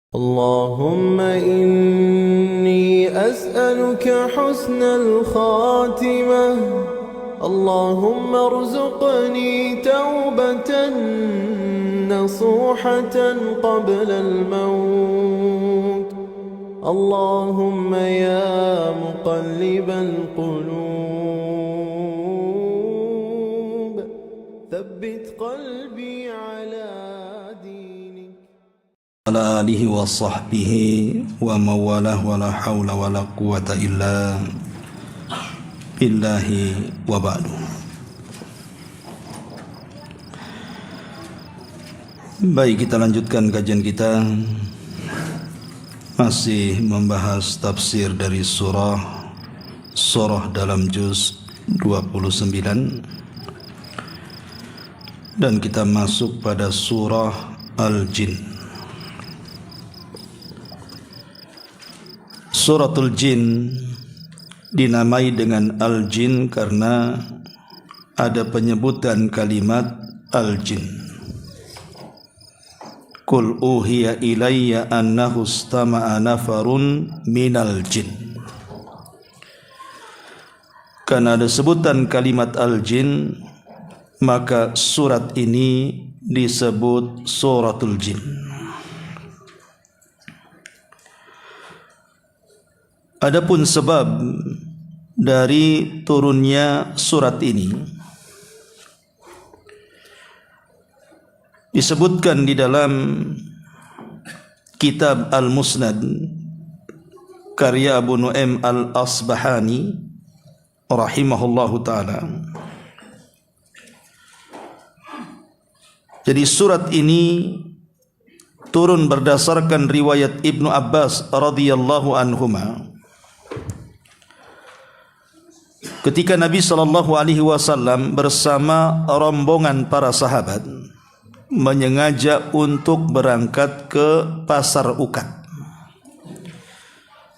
اللهم إني أسألك حسن الخاتمة. اللهم ارزقني توبة نصوحة قبل الموت. اللهم يا مقلب القلوب ثبت قلبي على دينك. Ala alihi wa sahbihi wa mawalah wa la hawla wa la quwata illa billahi wa ba'du. Baik, kita lanjutkan kajian kita, masih membahas tafsir dari surah dalam juz 29, dan kita masuk pada surah Al-Jin. Suratul Jin dinamai dengan Al-Jin karena ada penyebutan kalimat Al-Jin. Qul uhiya ilayya annahu istama'a nafarun minal jin. Karena ada sebutan kalimat Al-Jin, maka surat ini disebut Suratul Jin. Adapun sebab dari turunnya surat ini disebutkan di dalam kitab Al-Musnad karya Abu Nu'aim Al-Asbahani rahimahullahu ta'ala. Jadi surat ini turun berdasarkan riwayat Ibnu Abbas radhiyallahu anhuma. Ketika Nabi SAW bersama rombongan para sahabat menyengaja untuk berangkat ke pasar Ukat.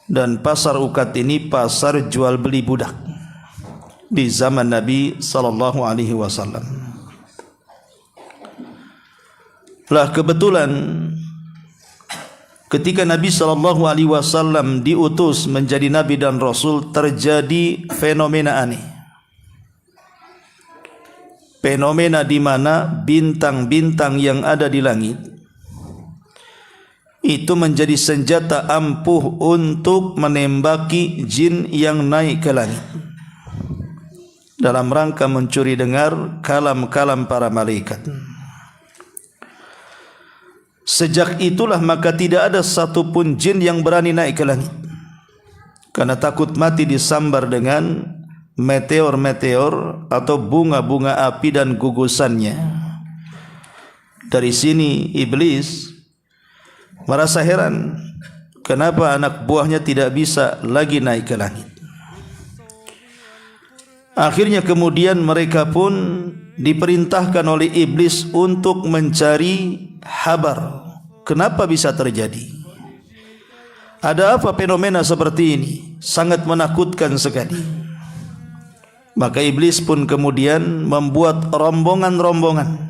Dan pasar Ukat ini pasar jual beli budak di zaman Nabi SAW. Lah kebetulan ketika Nabi SAW diutus menjadi Nabi dan Rasul, terjadi fenomena aneh. Fenomena di mana bintang-bintang yang ada di langit itu menjadi senjata ampuh untuk menembaki jin yang naik ke langit dalam rangka mencuri dengar kalam-kalam para malaikat. Sejak itulah maka tidak ada satupun jin yang berani naik ke langit, karena takut mati disambar dengan meteor-meteor atau bunga-bunga api dan gugusannya. Dari sini iblis merasa heran kenapa anak buahnya tidak bisa lagi naik ke langit. Akhirnya kemudian mereka pun diperintahkan oleh iblis untuk mencari kabar, kenapa bisa terjadi? Ada apa fenomena seperti ini? Sangat menakutkan sekali. Maka iblis pun kemudian membuat rombongan-rombongan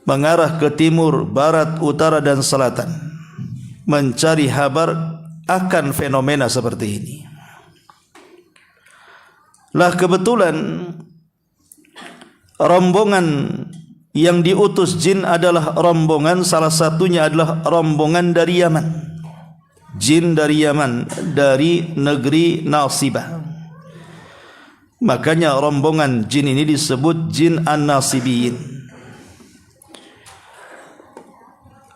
mengarah ke timur, barat, utara, dan selatan, mencari kabar akan fenomena seperti ini. Lah kebetulan rombongan yang diutus jin adalah rombongan, salah satunya adalah rombongan dari Yaman. Jin dari Yaman, dari negeri Nasibah. Makanya rombongan jin ini disebut jin An-Nasibiyin.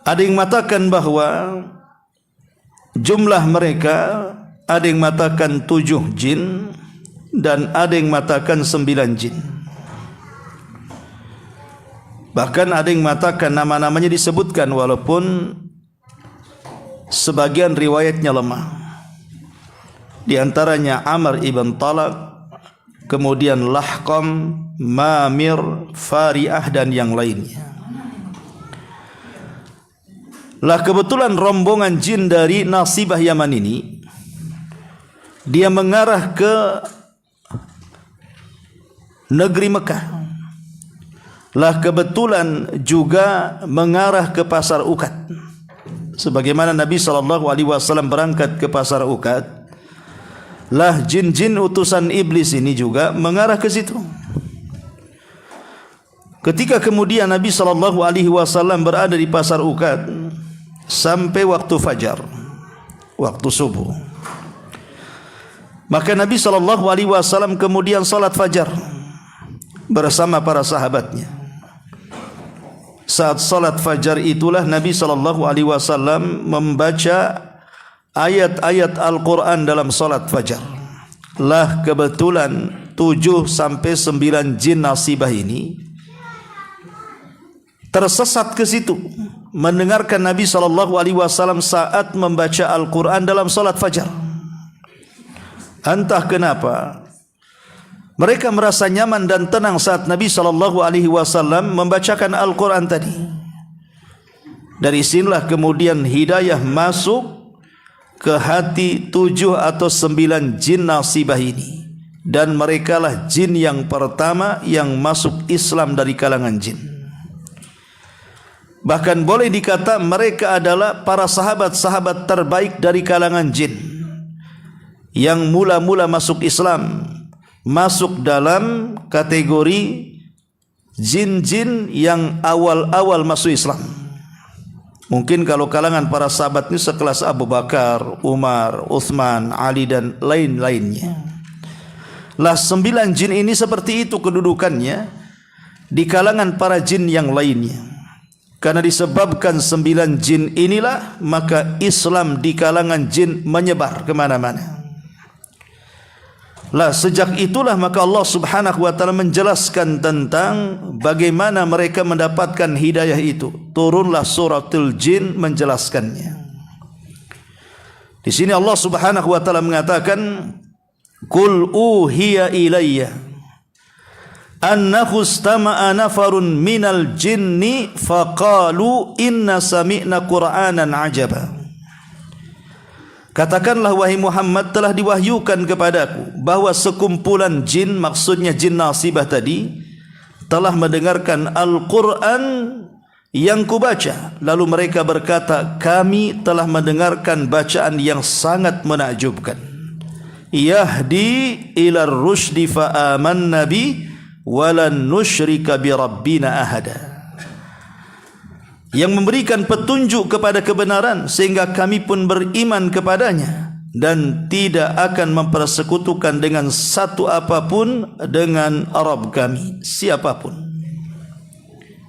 Ada yang mengatakan bahwa jumlah mereka, ada yang mengatakan 7 jin, dan ada yang mengatakan 9 jin. Bahkan ada yang mengatakan nama-namanya disebutkan walaupun sebagian riwayatnya lemah. Di antaranya Amr ibn Talaq, kemudian Lahqam, Mamir, Fari'ah, dan yang lainnya. Lah kebetulan rombongan jin dari Nasibah Yaman ini, dia mengarah ke negeri Mekah. Lah kebetulan juga mengarah ke pasar Ukat. sebagaimana Nabi SAW berangkat ke pasar Ukad, lah jin-jin utusan iblis ini juga mengarah ke situ. Ketika kemudian Nabi SAW berada di pasar Ukad sampai waktu fajar, waktu subuh, maka Nabi SAW kemudian salat fajar bersama para sahabatnya. Saat salat fajar itulah Nabi SAW membaca ayat-ayat Al-Quran dalam salat fajar. Lah kebetulan 7 sampai 9 jin nasibah ini tersesat ke situ mendengarkan Nabi SAW saat membaca Al-Quran dalam salat fajar. Entah kenapa mereka merasa nyaman dan tenang saat Nabi SAW membacakan Al-Quran tadi. Dari sinilah kemudian hidayah masuk ke hati 7 atau 9 jin nasibah ini, dan merekalah jin yang pertama yang masuk Islam dari kalangan jin. Bahkan boleh dikata mereka adalah para sahabat-sahabat terbaik dari kalangan jin yang mula-mula masuk Islam, masuk dalam kategori jin-jin yang awal-awal masuk Islam. Mungkin kalau kalangan para sahabat ini sekelas Abu Bakar, Umar, Uthman, Ali dan lain-lainnya. Lah 9 jin ini seperti itu kedudukannya di kalangan para jin yang lainnya. Karena disebabkan 9 jin inilah maka Islam di kalangan jin menyebar kemana-mana. Lah sejak itulah maka Allah Subhanahu wa taala menjelaskan tentang bagaimana mereka mendapatkan hidayah itu. Turunlah suratul jin menjelaskannya. Di sini Allah Subhanahu wa taala mengatakan, "Qul uhiya ilayya annahu istama'a nafarun minal jinni faqalu inna sami'na qur'anan ajaba." Katakanlah wahai Muhammad, telah diwahyukan kepadaku bahwa sekumpulan jin, maksudnya jin nasibah tadi, telah mendengarkan Al-Quran yang kubaca. Lalu mereka berkata, kami telah mendengarkan bacaan yang sangat menakjubkan. Yahdi ila rusydi fa amanna bi walan nusyrika bi rabbina ahada. Yang memberikan petunjuk kepada kebenaran sehingga kami pun beriman kepadanya dan tidak akan mempersekutukan dengan satu apapun dengan Rabb kami, siapapun.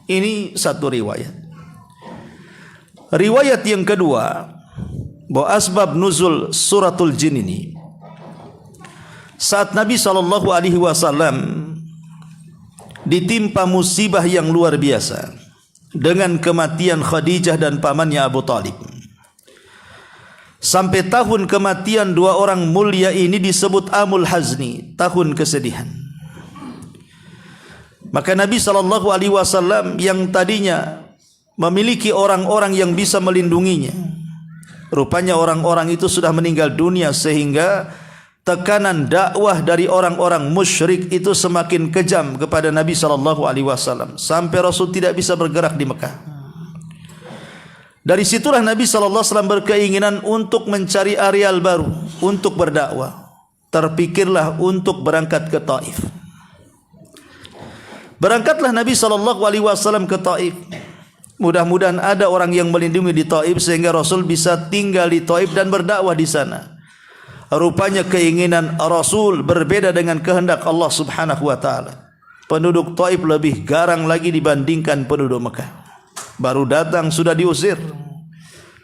Ini satu riwayat. Riwayat yang kedua, bahwa asbab nuzul suratul jin ini saat Nabi SAW ditimpa musibah yang luar biasa dengan kematian Khadijah dan pamannya Abu Talib. Sampai tahun kematian 2 orang mulia ini disebut Amul Hazni, tahun kesedihan. Maka Nabi SAW yang tadinya memiliki orang-orang yang bisa melindunginya, rupanya orang-orang itu sudah meninggal dunia, sehingga tekanan dakwah dari orang-orang musyrik itu semakin kejam kepada Nabi SAW sampai Rasul tidak bisa bergerak di Mekah. Dari situlah Nabi SAW berkeinginan untuk mencari areal baru untuk berdakwah. Terpikirlah untuk berangkat ke Taif. Berangkatlah Nabi SAW ke Taif. Mudah-mudahan ada orang yang melindungi di Taif sehingga Rasul bisa tinggal di Taif dan berdakwah di sana. Rupanya keinginan Rasul berbeda dengan kehendak Allah Subhanahu wa taala. Penduduk Taif lebih garang lagi dibandingkan penduduk Mekah. Baru datang sudah diusir,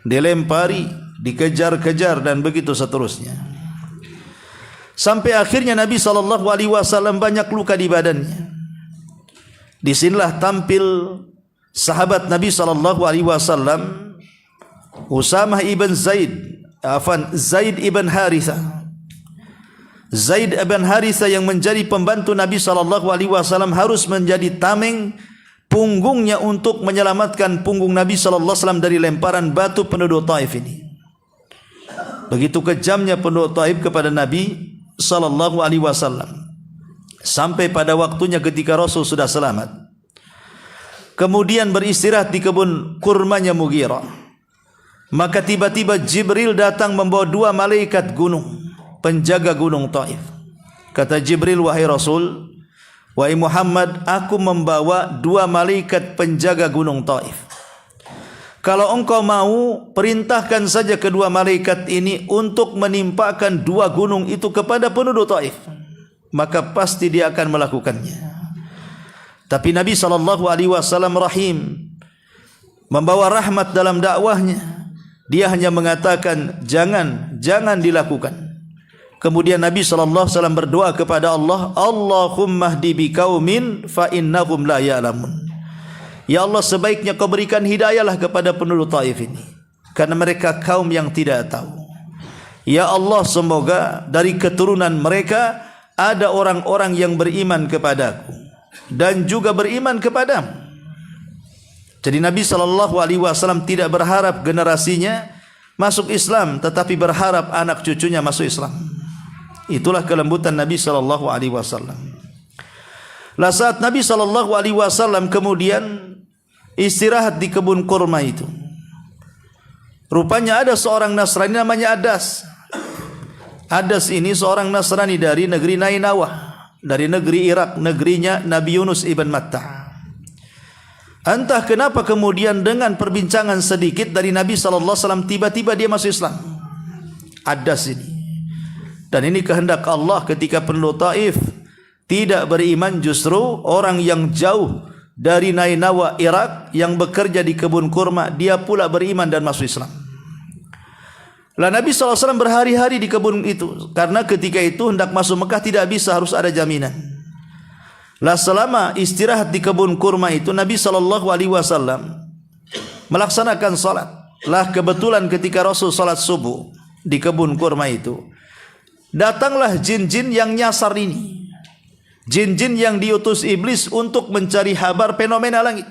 dilempari, dikejar-kejar dan begitu seterusnya. Sampai akhirnya Nabi SAW banyak luka di badannya. Disinilah tampil sahabat Nabi SAW Usamah ibn Zaid ibn Harithah. Zaid ibn Harithah yang menjadi pembantu Nabi SAW harus menjadi tameng punggungnya untuk menyelamatkan punggung Nabi SAW dari lemparan batu penduduk Taif ini. Begitu kejamnya penduduk Taif kepada Nabi SAW. Sampai pada waktunya ketika Rasul sudah selamat, kemudian beristirahat di kebun kurmanya Mughirah. Maka tiba-tiba Jibril datang membawa 2 malaikat gunung, penjaga gunung Taif. Kata Jibril, wahai Rasul, wahai Muhammad, aku membawa 2 malaikat penjaga gunung Taif. Kalau engkau mau, perintahkan saja kedua malaikat ini untuk menimpakan 2 gunung itu kepada penduduk Taif, maka pasti dia akan melakukannya. Tapi Nabi SAW rahim, membawa rahmat dalam dakwahnya. Dia hanya mengatakan jangan dilakukan. Kemudian Nabi SAW berdoa kepada Allah, Allahumma hdi biqaumin fa innahum la ya'lamun. Ya Allah, sebaiknya kau berikan hidayahlah kepada penduduk Taif ini, karena mereka kaum yang tidak tahu. Ya Allah, semoga dari keturunan mereka ada orang-orang yang beriman kepadaku dan juga beriman kepadamu. Jadi Nabi SAW tidak berharap generasinya masuk Islam, tetapi berharap anak cucunya masuk Islam. Itulah kelembutan Nabi SAW. Lah saat Nabi SAW kemudian istirahat di kebun kurma itu, rupanya ada seorang Nasrani namanya Adas. Adas ini seorang Nasrani dari negeri Nainawah, dari negeri Irak, negerinya Nabi Yunus ibn Matta. Entah kenapa kemudian dengan perbincangan sedikit dari Nabi SAW, tiba-tiba dia masuk Islam. Adas ini. Dan ini kehendak Allah ketika penduduk Taif tidak beriman, justru orang yang jauh dari Nainawa, Irak, yang bekerja di kebun kurma, dia pula beriman dan masuk Islam. Lah Nabi SAW berhari-hari di kebun itu, karena ketika itu hendak masuk Mekah tidak bisa, harus ada jaminan. Lah selama istirahat di kebun kurma itu, Nabi SAW melaksanakan salat. Lah kebetulan ketika Rasul salat subuh di kebun kurma itu, datanglah jin-jin yang nyasar ini, jin-jin yang diutus iblis untuk mencari kabar fenomena langit.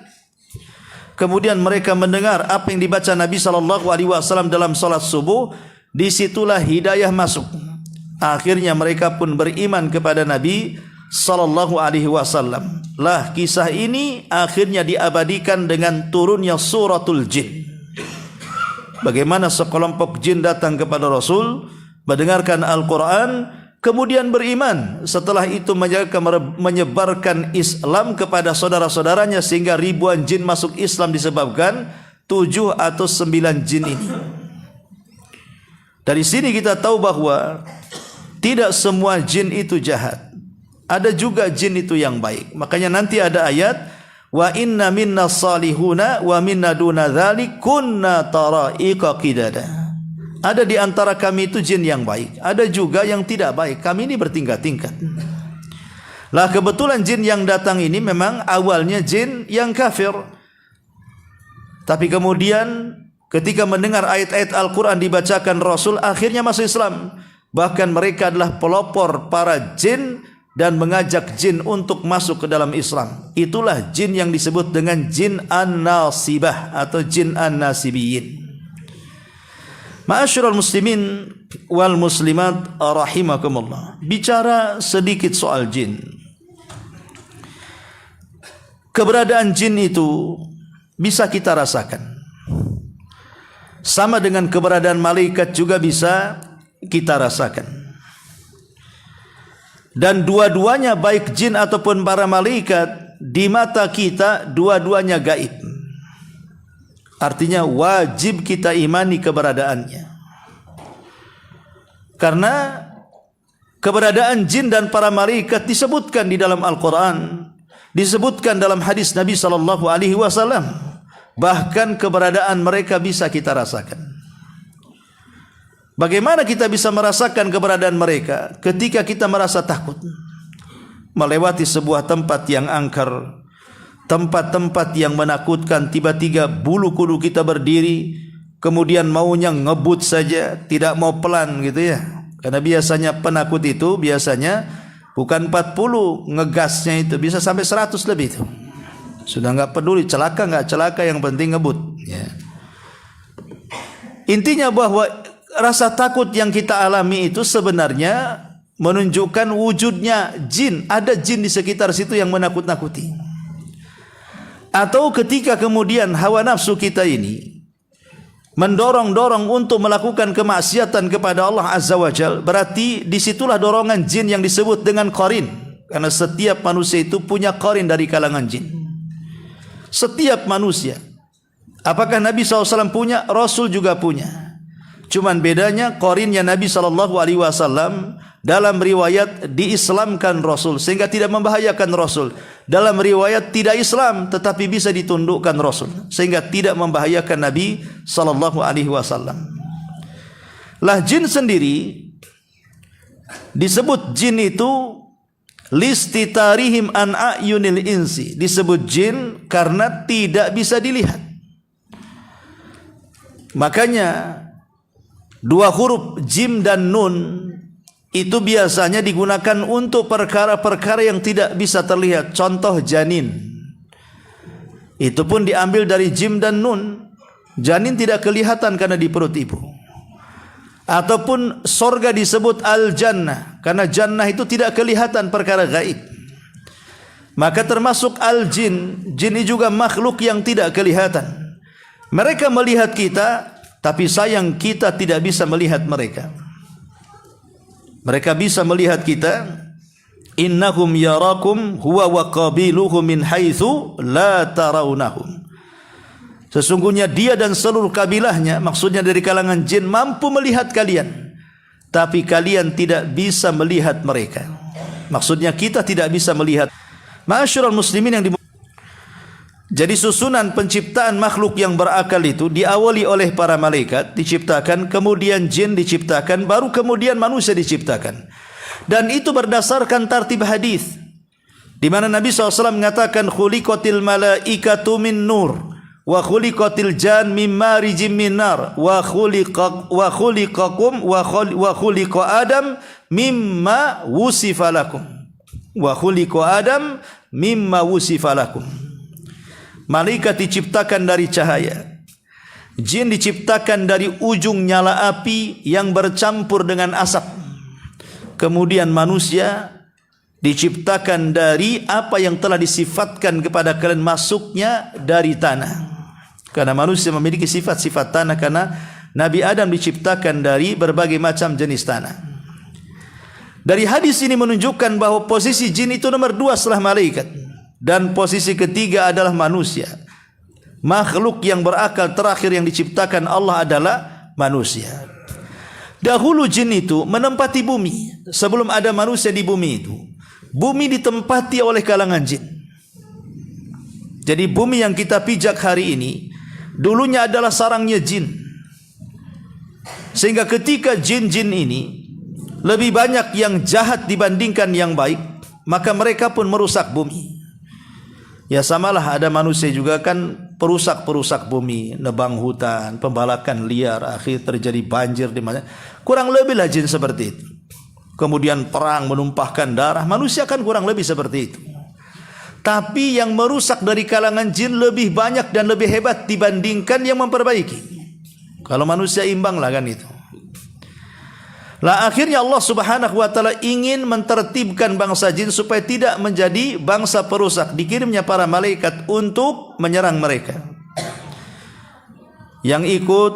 Kemudian mereka mendengar apa yang dibaca Nabi SAW dalam salat subuh. Disitulah hidayah masuk. Akhirnya mereka pun beriman kepada Nabi SAW. Lah kisah ini akhirnya diabadikan dengan turunnya suratul jin. Bagaimana sekelompok jin datang kepada Rasul, mendengarkan Al-Quran, kemudian beriman. Setelah itu menyebarkan Islam kepada saudara-saudaranya, sehingga ribuan jin masuk Islam disebabkan 7 atau 9 jin ini. Dari sini kita tahu bahwa tidak semua jin itu jahat. Ada juga jin itu yang baik. Makanya nanti ada ayat, wa inna minna salihuna wa minna duna dzalik kunna tara'iqa qidada. Ada di antara kami itu jin yang baik, ada juga yang tidak baik. Kami ini bertingkat-tingkat. Lah kebetulan jin yang datang ini memang awalnya jin yang kafir, tapi kemudian ketika mendengar ayat-ayat Al-Quran dibacakan Rasul, akhirnya masuk Islam. Bahkan mereka adalah pelopor para jin dan mengajak jin untuk masuk ke dalam Islam. Itulah jin yang disebut dengan jin an-nasibah atau jin an-nasibiyin. Ma'asyiral muslimin wal muslimat rahimakumullah. Bicara sedikit soal jin. Keberadaan jin itu bisa kita rasakan. Sama dengan keberadaan malaikat juga bisa kita rasakan. Dan dua-duanya, baik jin ataupun para malaikat, di mata kita dua-duanya gaib. Artinya wajib kita imani keberadaannya. Karena keberadaan jin dan para malaikat disebutkan di dalam Al-Quran, disebutkan dalam hadis Nabi SAW. Bahkan keberadaan mereka bisa kita rasakan. Bagaimana kita bisa merasakan keberadaan mereka? Ketika kita merasa takut melewati sebuah tempat yang angker, tempat-tempat yang menakutkan, tiba-tiba bulu kuduk kita berdiri, kemudian maunya ngebut saja, tidak mau pelan gitu ya. Karena biasanya penakut itu biasanya bukan 40 ngegasnya, itu bisa sampai 100 lebih itu. Sudah enggak peduli celaka enggak celaka, yang penting ngebut ya. Intinya bahwa rasa takut yang kita alami itu sebenarnya menunjukkan wujudnya jin. Ada jin di sekitar situ yang menakut-nakuti. Atau ketika kemudian hawa nafsu kita ini mendorong-dorong untuk melakukan kemaksiatan kepada Allah Azza wa Jal, berarti disitulah dorongan jin yang disebut dengan qarin. Karena setiap manusia itu punya qarin dari kalangan jin. Setiap manusia. Apakah Nabi SAW punya? Rasul juga punya. Cuman bedanya qarinnya Nabi SAW dalam riwayat diislamkan Rasul sehingga tidak membahayakan Rasul. Dalam riwayat tidak Islam tetapi bisa ditundukkan Rasul sehingga tidak membahayakan Nabi SAW. Lah jin sendiri disebut jin itu listitarihim an a'yunil insi, disebut jin karena tidak bisa dilihat. Makanya dua huruf jim dan nun itu biasanya digunakan untuk perkara-perkara yang tidak bisa terlihat. Contoh janin, itu pun diambil dari jim dan nun. Janin tidak kelihatan karena di perut ibu. Ataupun sorga disebut al-jannah karena jannah itu tidak kelihatan, perkara gaib. Maka termasuk al-jin. Jin ini juga makhluk yang tidak kelihatan. Mereka melihat kita, tapi sayang kita tidak bisa melihat mereka. Mereka bisa melihat kita. Innahum yarakum huwa wa qabiluhu min haitsu la tarawnahum. Sesungguhnya dia dan seluruh kabilahnya, maksudnya dari kalangan jin, mampu melihat kalian, tapi kalian tidak bisa melihat mereka. Maksudnya kita tidak bisa melihat. Ma'asyiral muslimin yang jadi susunan penciptaan makhluk yang berakal itu diawali oleh para malaikat diciptakan, kemudian jin diciptakan, baru kemudian manusia diciptakan. Dan itu berdasarkan tartib hadis, di mana Nabi SAW mengatakan khuliqatil malaikatu min nur wa khuliqatil jan min marijim min nar wa khuliqa Adam mimma wusifa lakum wa khuliqa Adam mimma wusifa lakum. Malaikat diciptakan dari cahaya, jin diciptakan dari ujung nyala api yang bercampur dengan asap. Kemudian manusia diciptakan dari apa yang telah disifatkan kepada kalian, masuknya dari tanah. Karena manusia memiliki sifat-sifat tanah, karena Nabi Adam diciptakan dari berbagai macam jenis tanah. Dari hadis ini menunjukkan bahwa posisi jin itu nomor 2 setelah malaikat. Dan posisi ketiga adalah manusia. Makhluk yang berakal terakhir yang diciptakan Allah adalah manusia. Dahulu jin itu menempati bumi. Sebelum ada manusia di bumi itu, bumi ditempati oleh kalangan jin. Jadi bumi yang kita pijak hari ini dulunya adalah sarangnya jin. Sehingga ketika jin-jin ini lebih banyak yang jahat dibandingkan yang baik, maka mereka pun merusak bumi. Ya samalah ada manusia juga kan perusak-perusak bumi, nebang hutan, pembalakan liar, akhir terjadi banjir di mana. Kurang lebih lah jin seperti itu. Kemudian perang menumpahkan darah, manusia kan kurang lebih seperti itu. Tapi yang merusak dari kalangan jin lebih banyak dan lebih hebat dibandingkan yang memperbaiki. Kalau manusia imbang lah kan itu. Lah akhirnya Allah Subhanahu wa taala ingin mentertibkan bangsa jin supaya tidak menjadi bangsa perusak. Dikirimnya para malaikat untuk menyerang mereka. Yang ikut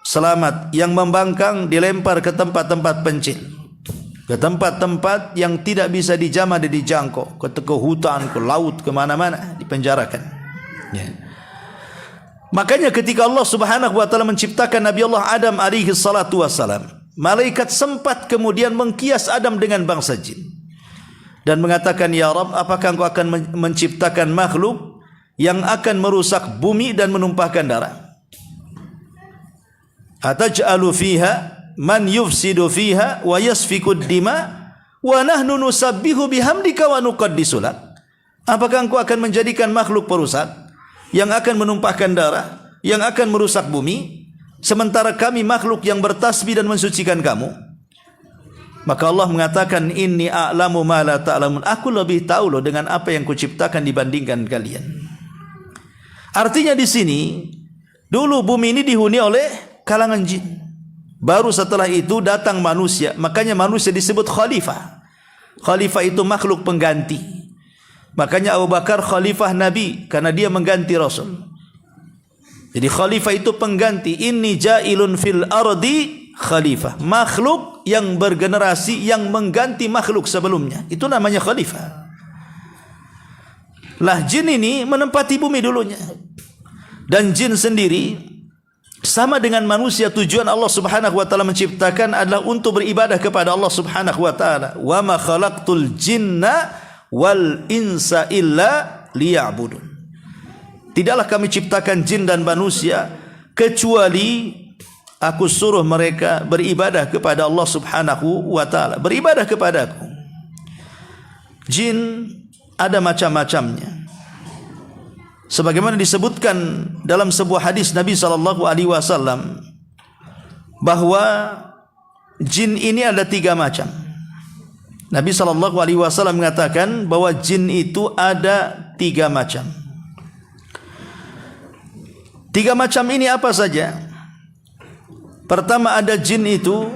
selamat, yang membangkang dilempar ke tempat-tempat pencil, ke tempat-tempat yang tidak bisa dijamah dan dijangkau, ke hutan, ke laut, kemana-mana dipenjarakan. Ya. Makanya ketika Allah Subhanahu wa taala menciptakan Nabi Allah Adam alaihi salatu wassalam, malaikat sempat kemudian mengkias Adam dengan bangsa jin dan mengatakan, ya Rabb, apakah engkau akan menciptakan makhluk yang akan merusak bumi dan menumpahkan darah? Ataj'alu fiha man yufsidu fiha wa yasfikud dima wa nahnu nusabbihu bihamdika wa nuqaddisu lak. Apakah engkau akan menjadikan makhluk perusak yang akan menumpahkan darah, yang akan merusak bumi, sementara kami makhluk yang bertasbih dan mensucikan kamu? Maka Allah mengatakan, inni a'lamu ma la ta'lamun. Aku lebih tahu loh dengan apa yang kuciptakan dibandingkan kalian. Artinya di sini dulu bumi ini dihuni oleh kalangan jin. Baru setelah itu datang manusia. Makanya manusia disebut khalifah. Khalifah itu makhluk pengganti. Makanya Abu Bakar khalifah Nabi karena dia mengganti Rasul. Jadi khalifah itu pengganti. Inni ja'ilun fil ardi khalifah. Makhluk yang bergenerasi yang mengganti makhluk sebelumnya. Itu namanya khalifah. Lah jin ini menempati bumi dulunya. Dan jin sendiri sama dengan manusia, tujuan Allah Subhanahu wa taala menciptakan adalah untuk beribadah kepada Allah Subhanahu wa taala. Wa ma khalaqtul jinna wal insa illa liya'budun. Tidaklah kami ciptakan jin dan manusia kecuali aku suruh mereka beribadah kepada Allah Subhanahu wa taala, beribadah kepadaku. Jin ada macam-macamnya. Sebagaimana disebutkan dalam sebuah hadis Nabi sallallahu alaihi wasallam bahwa jin ini ada 3 macam. Nabi sallallahu alaihi wasallam mengatakan bahwa jin itu ada 3 macam. 3 macam ini apa saja? Pertama, ada jin itu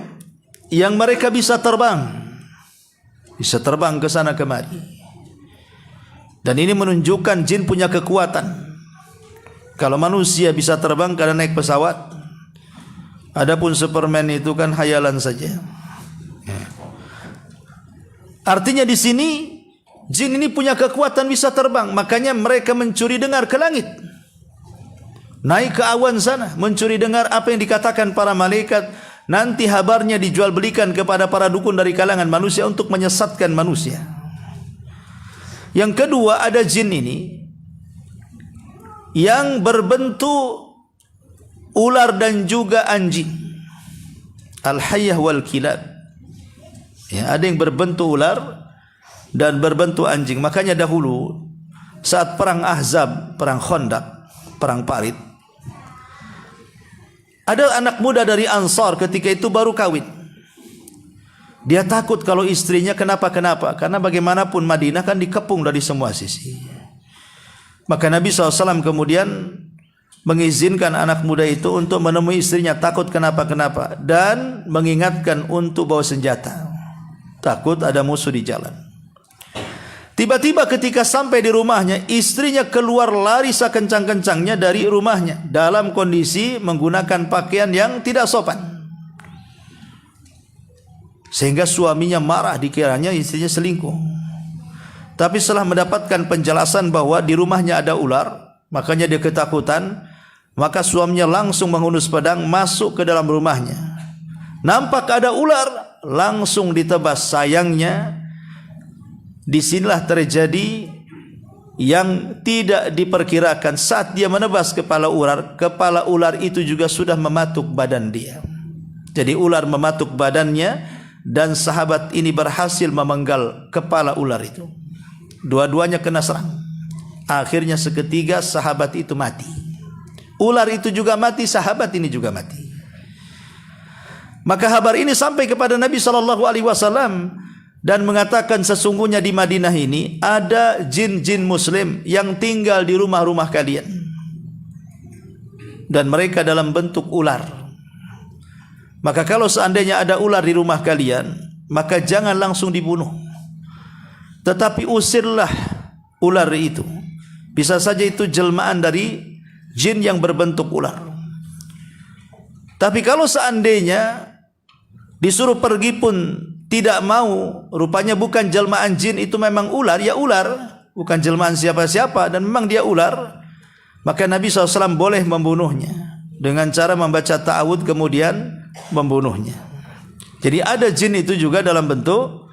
yang mereka bisa terbang. Bisa terbang ke sana kemari. Dan ini menunjukkan jin punya kekuatan. Kalau manusia bisa terbang karena naik pesawat, adapun Superman itu kan hayalan saja. Artinya di sini jin ini punya kekuatan bisa terbang, makanya mereka mencuri dengar ke langit. Naik ke awan sana, mencuri dengar apa yang dikatakan para malaikat. Nanti habarnya dijual belikan kepada para dukun dari kalangan manusia untuk menyesatkan manusia. Yang kedua, ada jin ini yang berbentuk ular dan juga anjing. Al-hayyah wal kilab. Ya, ada yang berbentuk ular dan berbentuk anjing. Makanya dahulu saat perang Ahzab, perang Khandaq, perang Parit, ada anak muda dari Ansar ketika itu baru kawin. Dia takut kalau istrinya kenapa-kenapa. Karena bagaimanapun Madinah kan dikepung dari semua sisi. Maka Nabi SAW kemudian mengizinkan anak muda itu untuk menemui istrinya, takut kenapa-kenapa. Dan mengingatkan untuk bawa senjata. Takut ada musuh di jalan. Tiba-tiba ketika sampai di rumahnya, istrinya keluar lari sekencang-kencangnya dari rumahnya dalam kondisi menggunakan pakaian yang tidak sopan. Sehingga suaminya marah, dikiranya istrinya selingkuh. Tapi setelah mendapatkan penjelasan bahwa di rumahnya ada ular, makanya dia ketakutan, maka suaminya langsung menghunus pedang masuk ke dalam rumahnya. Nampak ada ular, langsung ditebas. Sayangnya disinilah terjadi yang tidak diperkirakan. Saat dia menebas kepala ular itu juga sudah mematuk badan dia. Jadi ular mematuk badannya dan sahabat ini berhasil memenggal kepala ular itu. Dua-duanya kena serang. Akhirnya seketika sahabat itu mati. Ular itu juga mati, sahabat ini juga mati. Maka kabar ini sampai kepada Nabi SAW dan mengatakan sesungguhnya di Madinah ini ada jin-jin muslim yang tinggal di rumah-rumah kalian. Dan mereka dalam bentuk ular. Maka kalau seandainya ada ular di rumah kalian, maka jangan langsung dibunuh. Tetapi usirlah ular itu. Bisa saja itu jelmaan dari jin yang berbentuk ular. Tapi kalau seandainya disuruh pergi pun tidak mau, rupanya bukan jelmaan jin, itu memang ular, ya ular, bukan jelmaan siapa-siapa, dan memang dia ular, maka Nabi SAW boleh membunuhnya dengan cara membaca ta'awud kemudian membunuhnya. Jadi ada jin itu juga dalam bentuk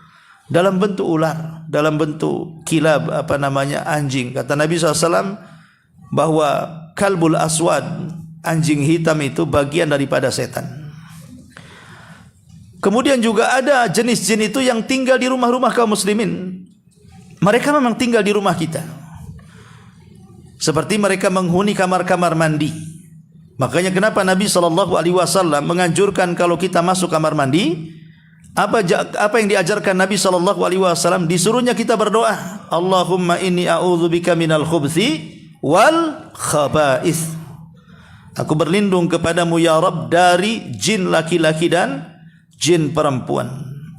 ular, dalam bentuk kilab, anjing. Kata Nabi SAW bahwa kalbul aswad, anjing hitam itu bagian daripada setan. Kemudian juga ada jenis jin itu yang tinggal di rumah-rumah kaum muslimin. Mereka memang tinggal di rumah kita. Seperti mereka menghuni kamar-kamar mandi. Makanya kenapa Nabi SAW menganjurkan kalau kita masuk kamar mandi, apa yang diajarkan Nabi SAW? Disuruhnya kita berdoa, Allahumma inni a'udzubika minal khubthi wal khaba'ith. Aku berlindung kepadamu ya Rabb dari jin laki-laki dan jin perempuan.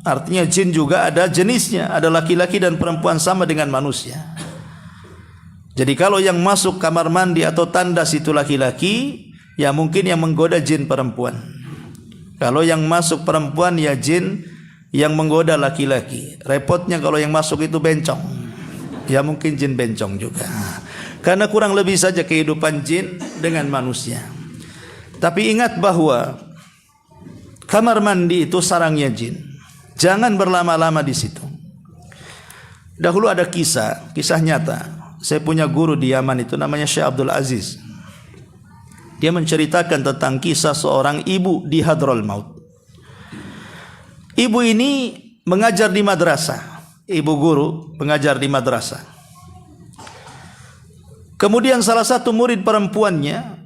Artinya jin juga ada jenisnya, ada laki-laki dan perempuan sama dengan manusia. Jadi kalau yang masuk kamar mandi atau tandas itu laki-laki, ya mungkin yang menggoda jin perempuan. Kalau yang masuk perempuan, ya jin yang menggoda laki-laki. Repotnya kalau yang masuk itu bencong, ya mungkin jin bencong juga. Karena kurang lebih saja kehidupan jin dengan manusia. Tapi ingat bahwa kamar mandi itu sarangnya jin. Jangan berlama-lama di situ. Dahulu ada kisah nyata. Saya punya guru di Yaman itu namanya Syekh Abdul Aziz. Dia menceritakan tentang kisah seorang ibu di Hadraul Maut. Ibu ini mengajar di madrasah. Ibu guru mengajar di madrasah. Kemudian salah satu murid perempuannya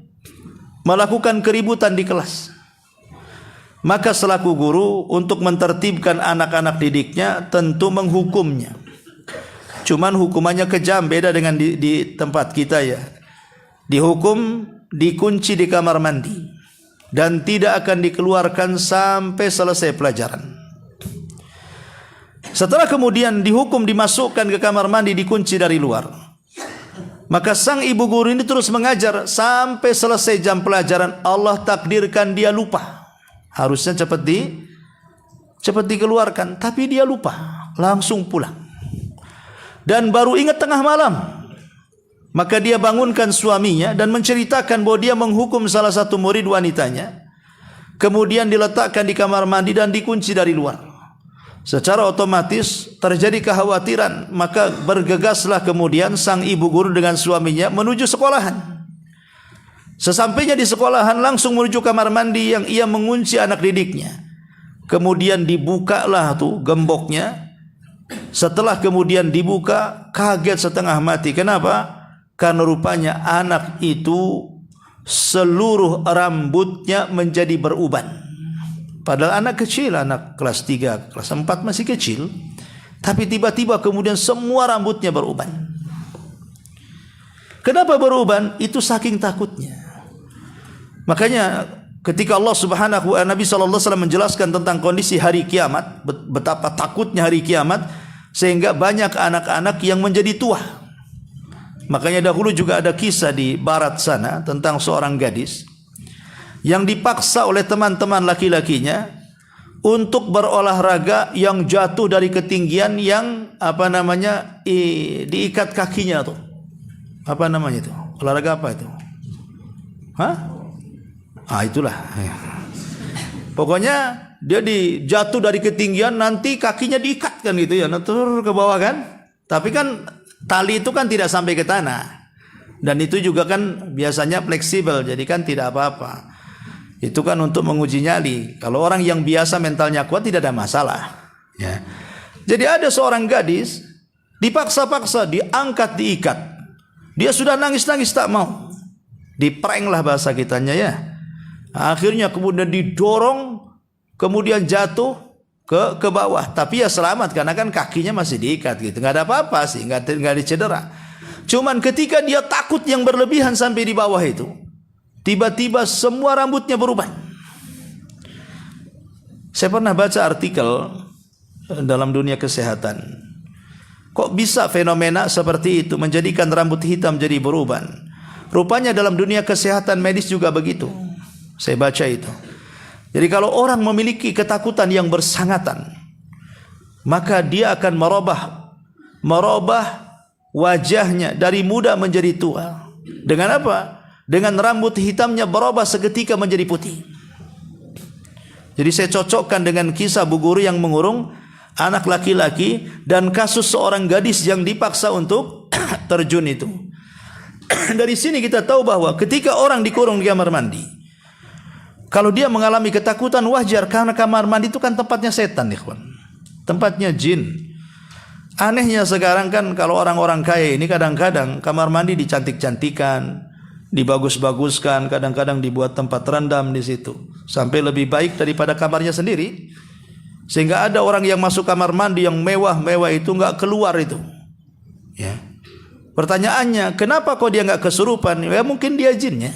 melakukan keributan di kelas. Maka selaku guru untuk mentertibkan anak-anak didiknya tentu menghukumnya. Cuman hukumannya kejam, beda dengan di tempat kita ya. Dihukum dikunci di kamar mandi dan tidak akan dikeluarkan sampai selesai pelajaran. Setelah kemudian dihukum dimasukkan ke kamar mandi, dikunci dari luar. Maka sang ibu guru ini terus mengajar sampai selesai jam pelajaran. Allah takdirkan dia lupa. Harusnya cepat dikeluarkan, tapi dia lupa, langsung pulang. Dan baru ingat tengah malam. Maka dia bangunkan suaminya dan menceritakan bahwa dia menghukum salah satu murid wanitanya. Kemudian diletakkan di kamar mandi dan dikunci dari luar. Secara otomatis terjadi kekhawatiran. Maka bergegaslah kemudian sang ibu guru dengan suaminya menuju sekolahan. Sesampainya di sekolahan langsung menuju kamar mandi yang ia mengunci anak didiknya. Kemudian dibukalah tuh gemboknya. Setelah kemudian dibuka, kaget setengah mati. Kenapa? Karena rupanya anak itu seluruh rambutnya menjadi beruban. Padahal anak kecil, anak kelas 3, kelas 4 masih kecil. Tapi tiba-tiba kemudian semua rambutnya beruban. Kenapa beruban? Itu saking takutnya. Makanya ketika Allah Subhanahu wa Nabi sallallahu alaihi wasallam menjelaskan tentang kondisi hari kiamat, betapa takutnya hari kiamat, sehingga banyak anak-anak yang menjadi tua. Makanya dahulu juga ada kisah di barat sana tentang seorang gadis yang dipaksa oleh teman-teman laki-lakinya untuk berolahraga yang jatuh dari ketinggian yang diikat kakinya tuh. Apa namanya itu? Olahraga apa itu? Itulah. Pokoknya dia jatuh dari ketinggian, nanti kakinya diikat kan gitu ya, turun ke bawah kan. Tapi kan tali itu kan tidak sampai ke tanah. Dan itu juga kan biasanya fleksibel, jadi kan tidak apa-apa. Itu kan untuk menguji nyali. Kalau orang yang biasa mentalnya kuat tidak ada masalah. Ya. Jadi ada seorang gadis dipaksa-paksa, diangkat, diikat. Dia sudah nangis-nangis tak mau. Diprank lah bahasa kitanya ya. Akhirnya kemudian didorong, kemudian jatuh ke bawah. Tapi ya selamat karena kan kakinya masih diikat gitu. Nggak ada apa-apa sih, nggak dicedera. Cuman ketika dia takut yang berlebihan sampai di bawah itu, tiba-tiba semua rambutnya berubah. Saya pernah baca artikel dalam dunia kesehatan. Kok bisa fenomena seperti itu menjadikan rambut hitam jadi beruban? Rupanya dalam dunia kesehatan medis juga begitu. Saya baca itu. Jadi kalau orang memiliki ketakutan yang bersangatan, maka dia akan merubah wajahnya dari muda menjadi tua. Dengan apa? Dengan rambut hitamnya berubah seketika menjadi putih. Jadi saya cocokkan dengan kisah bu guru yang mengurung anak laki-laki dan kasus seorang gadis yang dipaksa untuk terjun itu. Dari sini kita tahu bahwa ketika orang dikurung di kamar mandi, kalau dia mengalami ketakutan wajar, karena kamar mandi itu kan tempatnya setan, ikhwan. Tempatnya jin. Anehnya sekarang kan kalau orang-orang kaya ini kadang-kadang kamar mandi dicantik-cantikan, dibagus-baguskan, kadang-kadang dibuat tempat rendam di situ, sampai lebih baik daripada kamarnya sendiri. Sehingga ada orang yang masuk kamar mandi yang mewah-mewah itu nggak keluar itu. Ya. Pertanyaannya, kenapa kok dia nggak kesurupan? Ya mungkin dia jinnya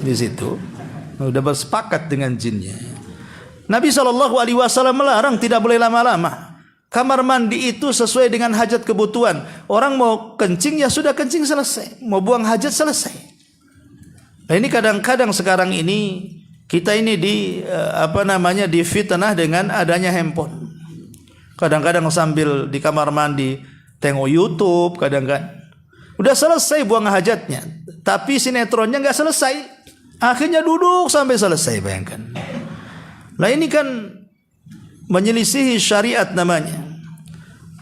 di situ. Udah bersepakat dengan jinnya. Nabi SAW melarang tidak boleh lama-lama. Kamar mandi itu sesuai dengan hajat kebutuhan. Orang mau kencing ya sudah kencing selesai, mau buang hajat selesai. Nah, ini kadang-kadang sekarang ini kita ini difitnah dengan adanya handphone. Kadang-kadang sambil di kamar mandi tengok YouTube, kadang-kadang udah selesai buang hajatnya, tapi sinetronnya nggak selesai. Akhirnya duduk sampai selesai, bayangkan. Nah, ini kan menyelisihi syariat namanya.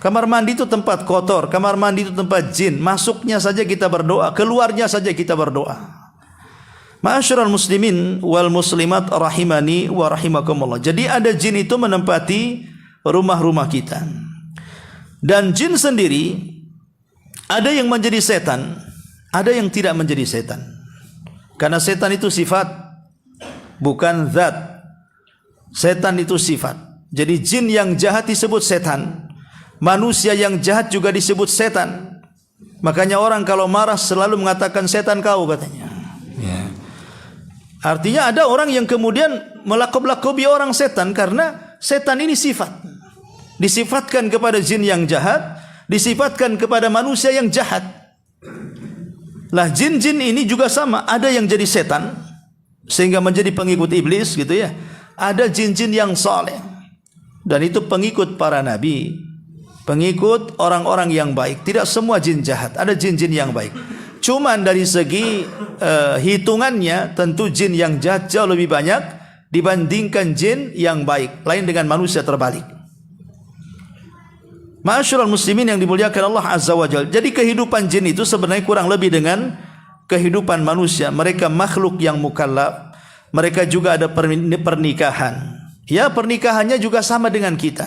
Kamar mandi itu tempat kotor, kamar mandi itu tempat jin. Masuknya saja kita berdoa, keluarnya saja kita berdoa. Ma'asyiral muslimin wal muslimat rahimani wa rahimakumullah. Jadi ada jin itu menempati rumah-rumah kita. Dan jin sendiri ada yang menjadi setan, ada yang tidak menjadi setan. Karena setan itu sifat, bukan zat. Setan itu sifat. Jadi jin yang jahat disebut setan, manusia yang jahat juga disebut setan. Makanya orang kalau marah selalu mengatakan setan kau, katanya. Ya. Artinya ada orang yang kemudian melakop-lakopi orang setan karena setan ini sifat. Disifatkan kepada jin yang jahat, disifatkan kepada manusia yang jahat. Lah jin-jin ini juga sama, ada yang jadi setan sehingga menjadi pengikut iblis gitu ya. Ada jin-jin yang saleh dan itu pengikut para nabi, pengikut orang-orang yang baik. Tidak semua jin jahat, ada jin-jin yang baik. Cuman dari segi hitungannya tentu jin yang jahat jauh lebih banyak dibandingkan jin yang baik. Lain dengan manusia terbalik. Ma'asyiral muslimin yang dimuliakan Allah Azza wa Jalla. Jadi kehidupan jin itu sebenarnya kurang lebih dengan kehidupan manusia. Mereka makhluk yang mukallaf. Mereka juga ada pernikahan. Ya, pernikahannya juga sama dengan kita.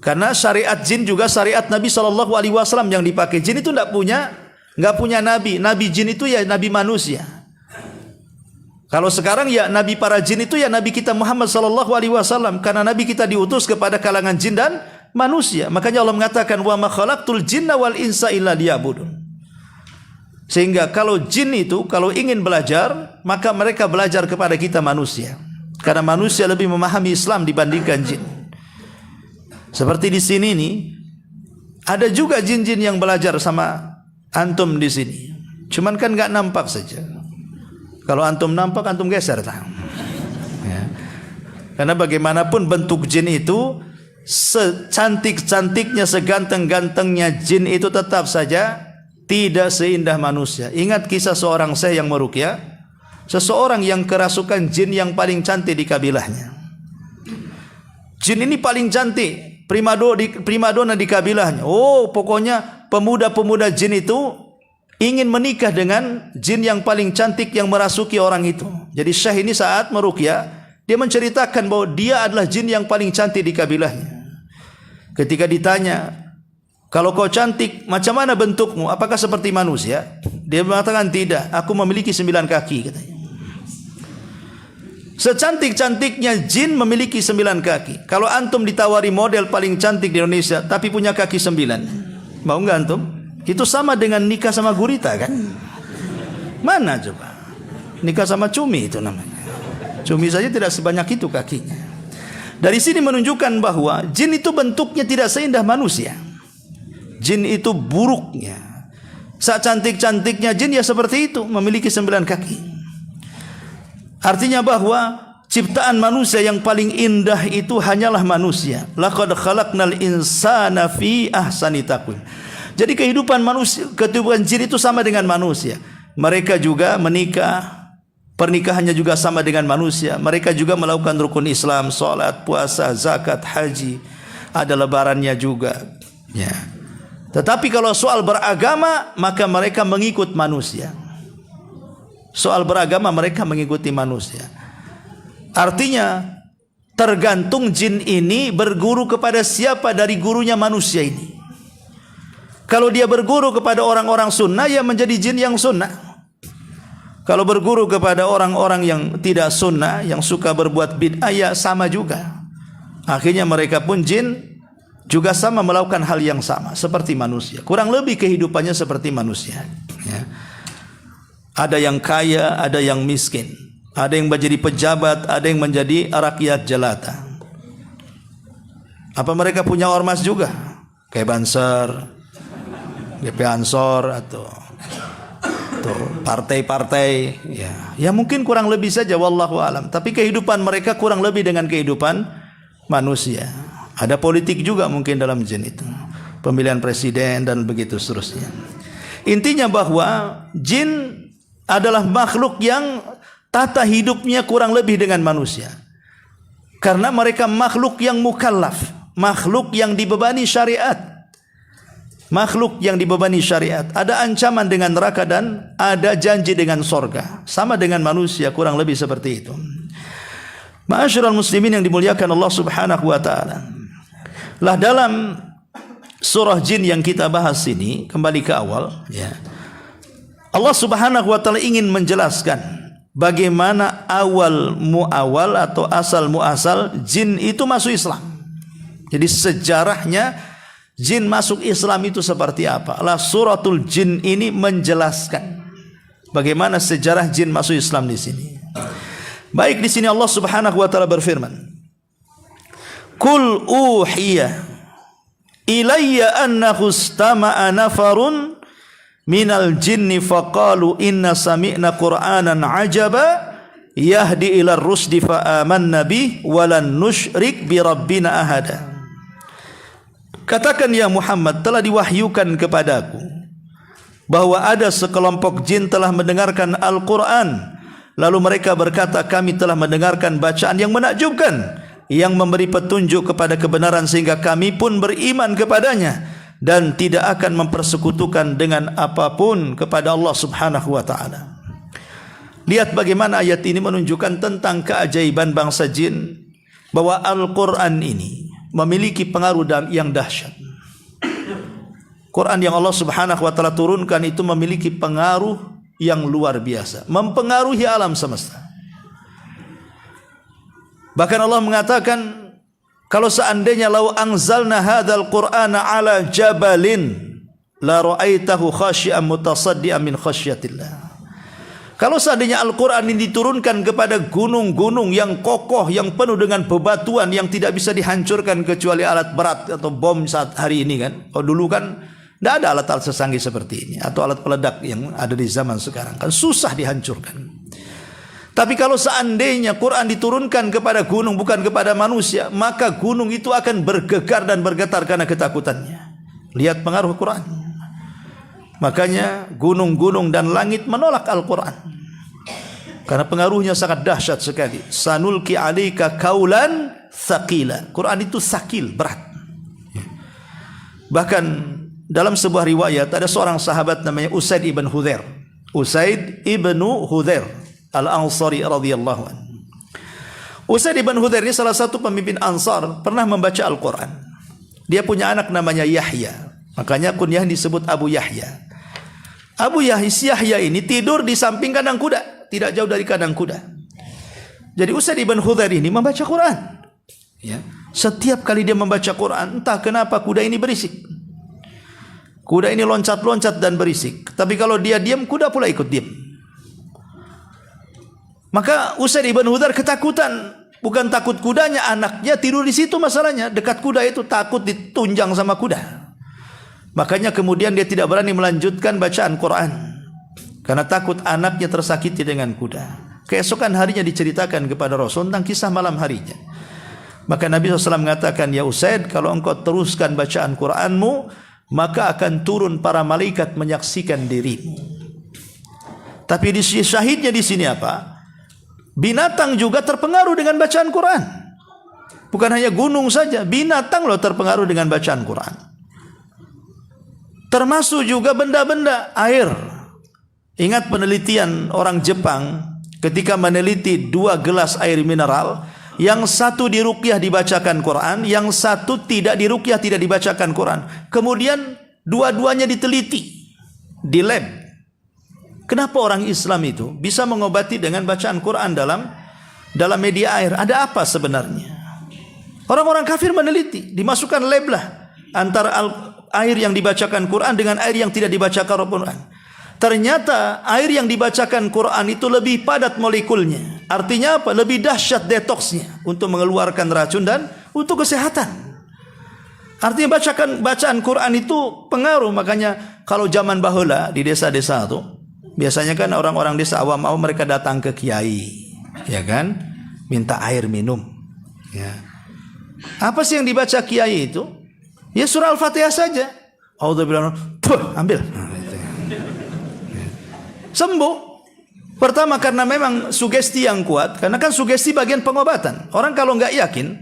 Karena syariat jin juga syariat Nabi SAW yang dipakai. Jin itu nggak punya nabi. Nabi jin itu ya nabi manusia. Kalau sekarang ya nabi para jin itu ya nabi kita Muhammad SAW. Karena nabi kita diutus kepada kalangan jin dan manusia. Makanya Allah mengatakan wa ma khalaqtul jinna wal insa illa liya'budun. Sehingga kalau jin itu kalau ingin belajar, maka mereka belajar kepada kita manusia. Karena manusia lebih memahami Islam dibandingkan jin. Seperti di sini nih, ada juga jin-jin yang belajar sama antum di sini. Cuman kan nggak nampak saja. Kalau antum nampak, antum geser lah. Ya. Karena bagaimanapun bentuk jin itu, secantik-cantiknya, seganteng-gantengnya jin itu tetap saja tidak seindah manusia. Ingat kisah seorang syekh yang meruqyah, seseorang yang kerasukan jin yang paling cantik di kabilahnya. Jin ini paling cantik, primadona di kabilahnya. Oh, pokoknya pemuda-pemuda jin itu ingin menikah dengan jin yang paling cantik yang merasuki orang itu. Jadi syekh ini saat meruqyah, dia menceritakan bahwa dia adalah jin yang paling cantik di kabilahnya. Ketika ditanya, kalau kau cantik, macam mana bentukmu? Apakah seperti manusia? Dia mengatakan tidak, aku memiliki 9 kaki, katanya. Secantik-cantiknya jin memiliki 9 kaki. Kalau antum ditawari model paling cantik di Indonesia, tapi punya kaki 9, mau nggak antum? Itu sama dengan nikah sama gurita kan? Mana coba? Nikah sama cumi itu namanya. Cumi saja tidak sebanyak itu kakinya. Dari sini menunjukkan bahwa jin itu bentuknya tidak seindah manusia. Jin itu buruknya. Saat cantik-cantiknya jin ya seperti itu, memiliki 9 kaki. Artinya bahwa ciptaan manusia yang paling indah itu hanyalah manusia. Laqad khalaqnal insana fi ahsani taqwim. Jadi kehidupan manusia, kehidupan jin itu sama dengan manusia. Mereka juga menikah, pernikahannya juga sama dengan manusia. Mereka juga melakukan rukun Islam, salat, puasa, zakat, haji. Ada lebarannya juga. Ya. Tetapi kalau soal beragama, maka mereka mengikut manusia. Soal beragama mereka mengikuti manusia. Artinya tergantung jin ini berguru kepada siapa dari gurunya manusia ini. Kalau dia berguru kepada orang-orang sunnah, ya menjadi jin yang sunnah. Kalau berguru kepada orang-orang yang tidak sunnah, yang suka berbuat bid'ah, ya sama juga. Akhirnya mereka pun jin juga sama melakukan hal yang sama seperti manusia. Kurang lebih kehidupannya seperti manusia. Ya. Ada yang kaya, ada yang miskin. Ada yang menjadi pejabat, ada yang menjadi rakyat jelata. Apa mereka punya ormas juga? Kayak Banser, GP Ansor atau partai-partai, ya mungkin kurang lebih saja, wallahu alam. Tapi kehidupan mereka kurang lebih dengan kehidupan manusia. Ada politik juga mungkin dalam jin itu, pemilihan presiden dan begitu seterusnya. Intinya bahwa jin adalah makhluk yang tata hidupnya kurang lebih dengan manusia, karena mereka makhluk yang mukallaf, makhluk yang dibebani syariat. Makhluk yang dibebani syariat, ada ancaman dengan neraka dan ada janji dengan sorga. Sama dengan manusia, kurang lebih seperti itu. Ma'asyiral muslimin yang dimuliakan Allah subhanahu wa ta'ala, lah dalam surah jin yang kita bahas ini, kembali ke awal, ya, Allah subhanahu wa ta'ala ingin menjelaskan bagaimana awal muawal atau asal muasal jin itu masuk Islam. Jadi sejarahnya jin masuk Islam itu seperti apa? Lah suratul jin ini menjelaskan bagaimana sejarah jin masuk Islam di sini. Baik, di sini Allah Subhanahu wa taala berfirman, "Qul uhiya ilayya annahu istama'a nafarun minal jinni faqalu inna sami'na qur'anan ajaba yahdi ila rusdi fa amanna bih wa lan nusyrik bi rabbina ahada." Katakan ya Muhammad, telah diwahyukan kepadaku bahwa ada sekelompok jin telah mendengarkan Al-Quran, lalu mereka berkata, kami telah mendengarkan bacaan yang menakjubkan, yang memberi petunjuk kepada kebenaran sehingga kami pun beriman kepadanya dan tidak akan mempersekutukan dengan apapun kepada Allah subhanahu wa ta'ala. Lihat bagaimana ayat ini menunjukkan tentang keajaiban bangsa jin, bahwa Al-Quran ini memiliki pengaruh yang dahsyat. Quran yang Allah subhanahu wa ta'ala turunkan itu memiliki pengaruh yang luar biasa, mempengaruhi alam semesta. Bahkan Allah mengatakan, kalau seandainya lau anzalna hadzal qur'ana ala jabalin la ra'aitahu khashi'an mutasaddian min khasyatillah. Kalau seandainya Al-Quran ini diturunkan kepada gunung-gunung yang kokoh, yang penuh dengan bebatuan, yang tidak bisa dihancurkan kecuali alat berat atau bom saat hari ini kan. Kalau dulu kan tidak ada alat-alat sesanggih seperti ini, atau alat peledak yang ada di zaman sekarang kan susah dihancurkan. Tapi kalau seandainya Quran diturunkan kepada gunung, bukan kepada manusia, maka gunung itu akan bergegar dan bergetar karena ketakutannya. Lihat pengaruh Quran. Makanya gunung-gunung dan langit menolak Al-Quran, karena pengaruhnya sangat dahsyat sekali. Sanulki alaika kaulan thaqila. Quran itu sakil, berat. Bahkan dalam sebuah riwayat ada seorang sahabat namanya Usaid ibn Hudhair. Usaid ibn Hudhair Al-Ansari radhiyallahu anhu. Usaid ibn Hudhair ini salah satu pemimpin Ansar, pernah membaca Al-Quran. Dia punya anak namanya Yahya, makanya kunyah disebut Abu Yahya. Abu Yahya ini tidur di samping kandang kuda, tidak jauh dari kandang kuda. Jadi Usaid ibn Hudhair ini membaca Quran. Ya. Setiap kali dia membaca Quran, entah kenapa kuda ini berisik. Kuda ini loncat-loncat dan berisik. Tapi kalau dia diam, kuda pula ikut diam. Maka Usaid ibn Hudhair ketakutan. Bukan takut kudanya, anaknya tidur di situ masalahnya. Dekat kuda itu, takut ditunjang sama kuda. Makanya kemudian dia tidak berani melanjutkan bacaan Quran, karena takut anaknya tersakiti dengan kuda. Keesokan harinya diceritakan kepada Rasul tentang kisah malam harinya. Maka Nabi SAW mengatakan, ya Usaid, kalau engkau teruskan bacaan Quranmu, maka akan turun para malaikat menyaksikan dirimu. Tapi di syahidnya di sini apa? Binatang juga terpengaruh dengan bacaan Quran. Bukan hanya gunung saja, binatang loh terpengaruh dengan bacaan Quran. Termasuk juga benda-benda air. Ingat penelitian orang Jepang ketika meneliti 2 gelas air mineral, yang satu diruqyah dibacakan Quran, yang satu tidak diruqyah tidak dibacakan Quran. Kemudian dua-duanya diteliti di lab. Kenapa orang Islam itu bisa mengobati dengan bacaan Quran dalam media air? Ada apa sebenarnya? Orang-orang kafir meneliti, dimasukkan lab lah antara air yang dibacakan Quran dengan air yang tidak dibacakan Quran. Ternyata air yang dibacakan Quran itu lebih padat molekulnya. Artinya apa? Lebih dahsyat detoksnya untuk mengeluarkan racun dan untuk kesehatan. Artinya bacaan Quran itu pengaruh. Makanya kalau zaman bahula di desa-desa itu biasanya kan orang-orang desa awam-awam mereka datang ke kiai, ya kan, minta air minum. Ya. Apa sih yang dibaca kiai itu? Ya surah Al-Fatihah saja. Ambil. Sembuh. Pertama karena memang sugesti yang kuat. Karena kan sugesti bagian pengobatan. Orang kalau nggak yakin,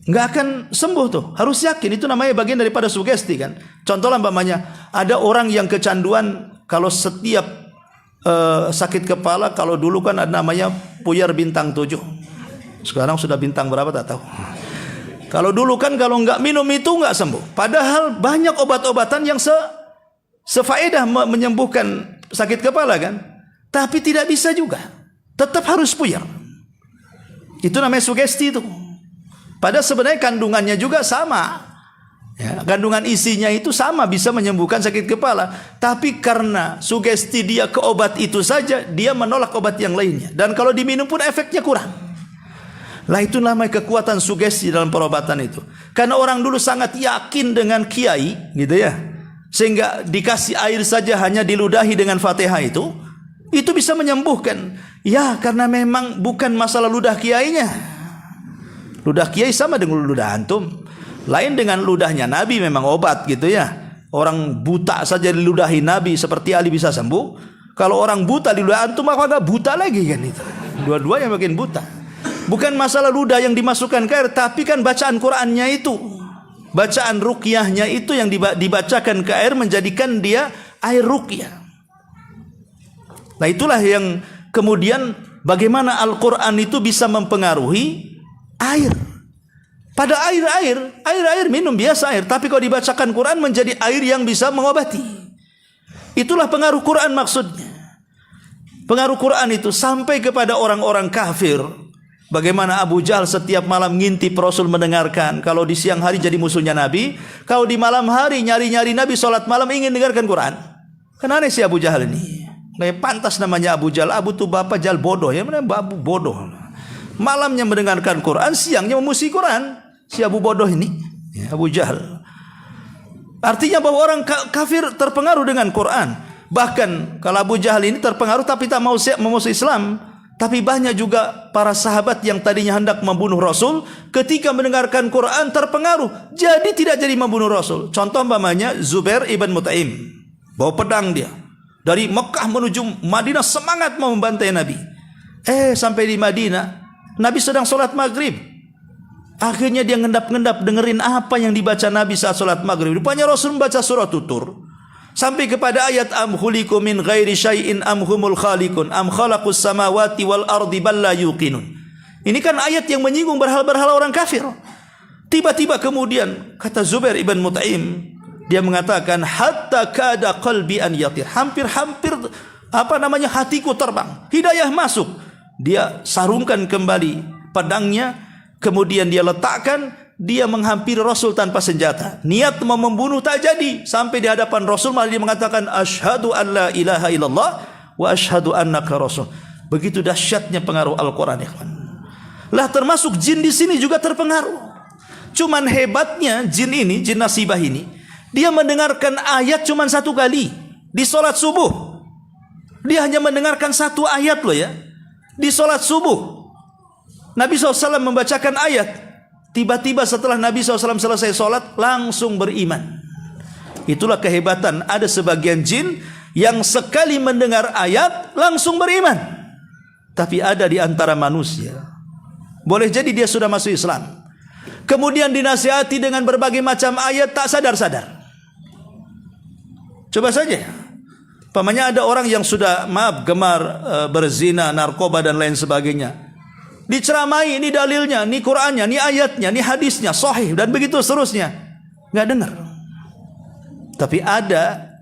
nggak akan sembuh tuh. Harus yakin, itu namanya bagian daripada sugesti kan. Contohnya umpamanya ada orang yang kecanduan kalau setiap sakit kepala, kalau dulu kan ada namanya puyar bintang 7. Sekarang sudah bintang berapa tak tahu. Kalau dulu kan kalau nggak minum itu nggak sembuh. Padahal banyak obat-obatan yang sefaedah menyembuhkan sakit kepala kan. Tapi tidak bisa juga. Tetap harus puyar. Itu namanya sugesti itu. Padahal sebenarnya kandungannya juga sama. Ya, kandungan isinya itu sama, bisa menyembuhkan sakit kepala. Tapi karena sugesti dia ke obat itu saja, dia menolak obat yang lainnya. Dan kalau diminum pun efeknya kurang. Lah itu namanya kekuatan sugesti dalam perobatan itu. Karena orang dulu sangat yakin dengan kiai, gitu ya. Sehingga dikasih air saja hanya diludahi dengan Fatihah itu bisa menyembuhkan. Ya, karena memang bukan masalah ludah kiainya. Ludah kiai sama dengan ludah antum. Lain dengan ludahnya Nabi, memang obat gitu ya. Orang buta saja diludahi Nabi seperti Ali bisa sembuh. Kalau orang buta di ludah antum, maka agak buta lagi kan itu. Dua-duanya makin buta. Bukan masalah ludah yang dimasukkan ke air, tapi kan bacaan Qur'annya itu. Bacaan ruqyahnya itu yang dibacakan ke air menjadikan dia air ruqyah. Nah itulah yang kemudian bagaimana Al-Quran itu bisa mempengaruhi air. Pada air minum biasa air, tapi kalau dibacakan Quran menjadi air yang bisa mengobati. Itulah pengaruh Quran maksudnya. Pengaruh Quran itu sampai kepada orang-orang kafir. Bagaimana Abu Jahal setiap malam ngintip Rasul mendengarkan. Kalau di siang hari jadi musuhnya Nabi, kalau di malam hari nyari-nyari Nabi sholat malam ingin dengarkan Quran. Kan aneh si Abu Jahal ini. Pantas namanya Abu Jahal. Abu itu bapak Jahal bodoh, ya mana Abu bodoh. Malamnya mendengarkan Quran, siangnya memusuhi Quran. Si Abu bodoh ini, ya, Abu Jahal. Artinya bahwa orang kafir terpengaruh dengan Quran. Bahkan kalau Abu Jahal ini terpengaruh tapi tak mau memusuhi Islam. Tapi banyak juga para sahabat yang tadinya hendak membunuh Rasul, ketika mendengarkan Quran terpengaruh, jadi tidak jadi membunuh Rasul. Contoh umpamanya Zubair ibn Mut'im, bawa pedang dia dari Mekah menuju Madinah, semangat mau membantai Nabi. Sampai di Madinah, Nabi sedang sholat maghrib. Akhirnya dia ngendap-ngendap dengerin apa yang dibaca Nabi saat sholat maghrib. Rupanya Rasul membaca surah Tutur. Sampai kepada ayat am khuliqu min ghairi syai'in am humul khaliqun am khalaqus samawati wal ardi bal la yuqinun. Ini kan ayat yang menyinggung berhala-berhala orang kafir. Tiba-tiba kemudian kata Zubair ibn Mut'im, dia mengatakan hatta kada qalbi an yatir. Hampir-hampir hatiku terbang. Hidayah masuk. Dia sarungkan kembali pedangnya, kemudian dia letakkan. Dia menghampiri Rasul tanpa senjata. Niat mau membunuh tak jadi. Sampai di hadapan Rasul malah dia mengatakan asyhadu an la ilaha illallah wa asyhadu annaka rasul. Begitu dahsyatnya pengaruh Al-Qur'an, ikhwan. Lah termasuk jin di sini juga terpengaruh. Cuman hebatnya jin ini, jin nasibah ini, dia mendengarkan ayat cuman satu kali di salat subuh. Dia hanya mendengarkan satu ayat loh ya. Di salat subuh Nabi SAW membacakan ayat. Tiba-tiba setelah Nabi SAW selesai sholat, langsung beriman. Itulah kehebatan. Ada sebagian jin yang sekali mendengar ayat, langsung beriman. Tapi ada di antara manusia, boleh jadi dia sudah masuk Islam, kemudian dinasihati dengan berbagai macam ayat, tak sadar-sadar. Coba saja, umpamanya ada orang yang sudah gemar berzina, narkoba dan lain sebagainya. Diceramai, ini dalilnya, ini Qur'annya, ini ayatnya, ini hadisnya, sahih, dan begitu seterusnya. Nggak dengar. Tapi ada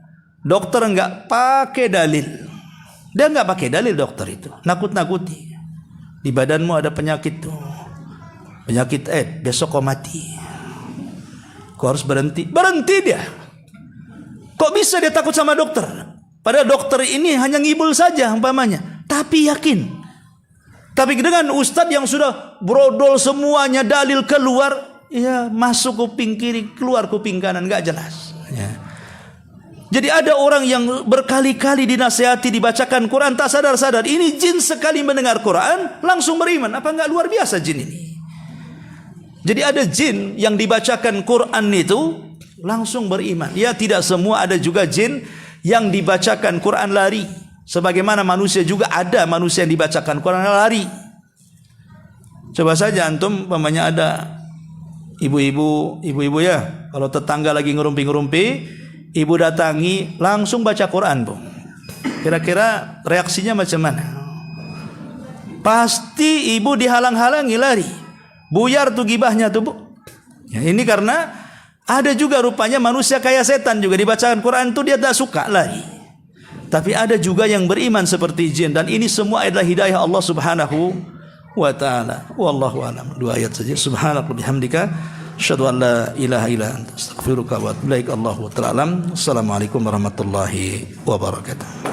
dokter nggak pakai dalil. Dia nggak pakai dalil dokter itu. Nakut-nakuti. Di badanmu ada penyakit tuh. Penyakit besok kau mati. Kau harus berhenti. Berhenti dia. Kok bisa dia takut sama dokter? Padahal dokter ini hanya ngibul saja umpamanya. Tapi yakin. Tapi dengan ustadz yang sudah brodol semuanya dalil keluar, ya masuk kuping kiri, keluar kuping kanan, nggak jelas. Ya. Jadi ada orang yang berkali-kali dinasihati dibacakan Quran tak sadar-sadar ini jin, sekali mendengar Quran langsung beriman. Apa enggak luar biasa jin ini? Jadi ada jin yang dibacakan Quran itu langsung beriman. Ya, tidak semua, ada juga jin yang dibacakan Quran lari. Sebagaimana manusia juga ada manusia yang dibacakan Quran lari. Coba saja antum umpamanya ada ibu-ibu ya, kalau tetangga lagi ngerumpi-ngerumpi, ibu datangi langsung baca Quran, Bu. Kira-kira reaksinya macam mana? Pasti ibu dihalang-halangi lari. Buyar tuh gibahnya tuh, Bu. Ya, ini karena ada juga rupanya manusia kayak setan juga dibacakan Quran tuh dia tak suka lari. Tapi ada juga yang beriman seperti jin, dan ini semua adalah hidayah Allah Subhanahu wa taala. Wallahu a'lam. 2 ayat saja. Subhanaka bihamdika asyhadu an la ilaha illa anta astaghfiruka wa atubu ilaik. Allahu ta'ala alam. Assalamualaikum warahmatullahi wabarakatuh.